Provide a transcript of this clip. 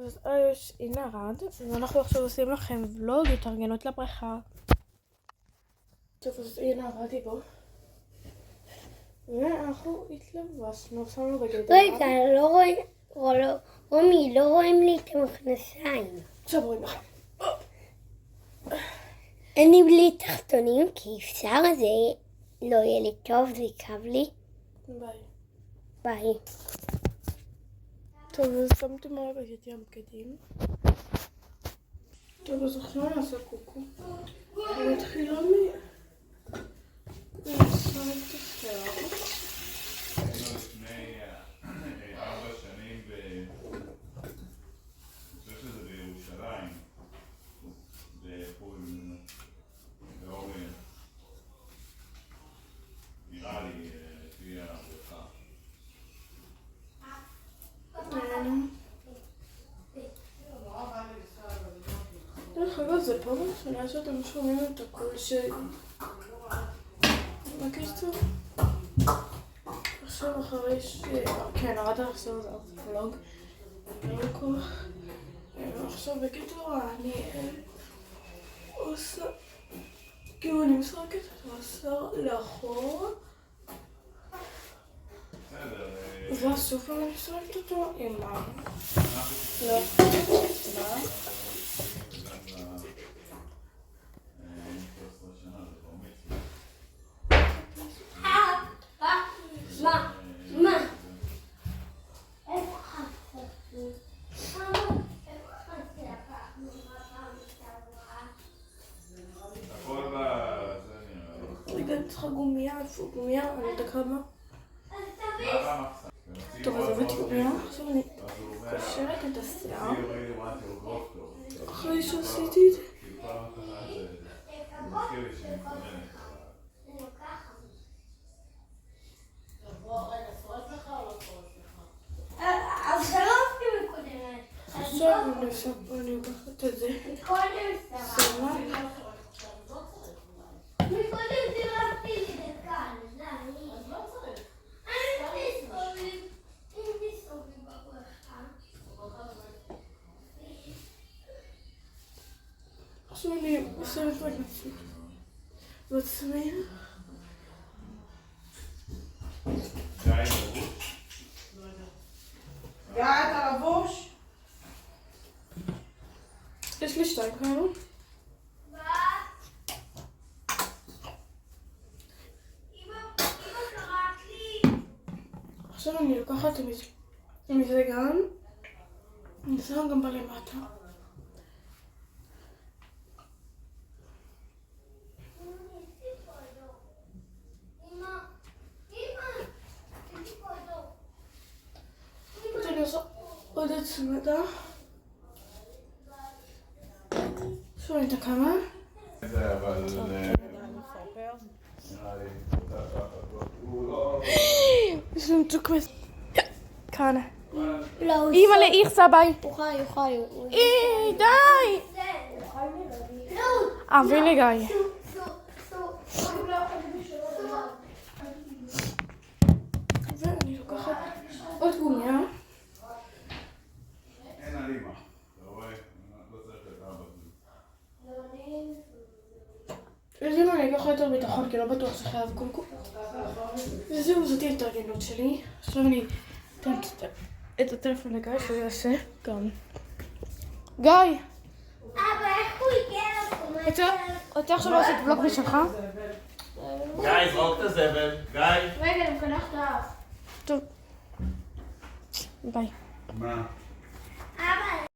אז יש הנה רד, ואנחנו עכשיו עושים לכם ולוג התארגנות לבריכה. טוב, אז הנה רדי בו. ואנחנו התלבשנו, שמנו בגד. רגע, לא רואים, רומי, לא רואים לי את המכנסיים. עכשיו רואים לכם. אני בלי תחתונים, כי אפשר זה לא יהיה לי טוב, זה יכאב לי. ביי. ביי. טוב, אז שמתי מה בגדי הבגדים. טוב, אז עכשיו נעשה קוקו. אני מתחילה לעשות את השיער. לפני 4 שנים, אני חושב שזה בירושלים, באורן, נראה לי, לפי הבריכה. דרך אגב, זה פעם ראשונה שאתם שומעים את הקול שלי. בקיצור, עכשיו אחרי כן, עד עכשיו זה ולוג. עכשיו בקיצור, אני עושה, כאילו אני משחקת ועשר לאחור. ואז סוף פעם אני משחקת אותו עם לא. רגע, אני צריכה גומיה, איפה גומיה? אני יודע כמה. טוב, אז הבאתי גומיה, עכשיו אני קושרת את השיער. אחרי שעשיתי את זה. עכשיו אני לוקחת את זה. עכשיו אני עושה את בעצמי. גיא, אתה לבוש? יש לי 2 כאלו. עכשיו אני לוקחת מזה גם, אני שמה גם בלמטה. אני עושה עוד הצמדה. עכשיו אני תקמה. זה אבל... יש לנו צ'וקמס. כאן. לא, אימא לאיך סביי. הוא חי. די! אבי לי גיא. ואני לוקחת עוד גומיה. אין אלימה. אתה רואה? לא צריך את אבא שלי. אז אם אני אקח יותר ביטחון, כי לא בטוח שחייב קוקו. וזהו, זאת ההתארגנות שלי. עכשיו אני אתן את הטלפון לגיא שהוא יעשה גם. גיא! אבא, איך הוא הגיע רוצה עכשיו לעשות ולוג בשבילך? גיא, זרוק את הזבל. גיא. רגע, אני מקנח את האף. טוב. ביי. מה?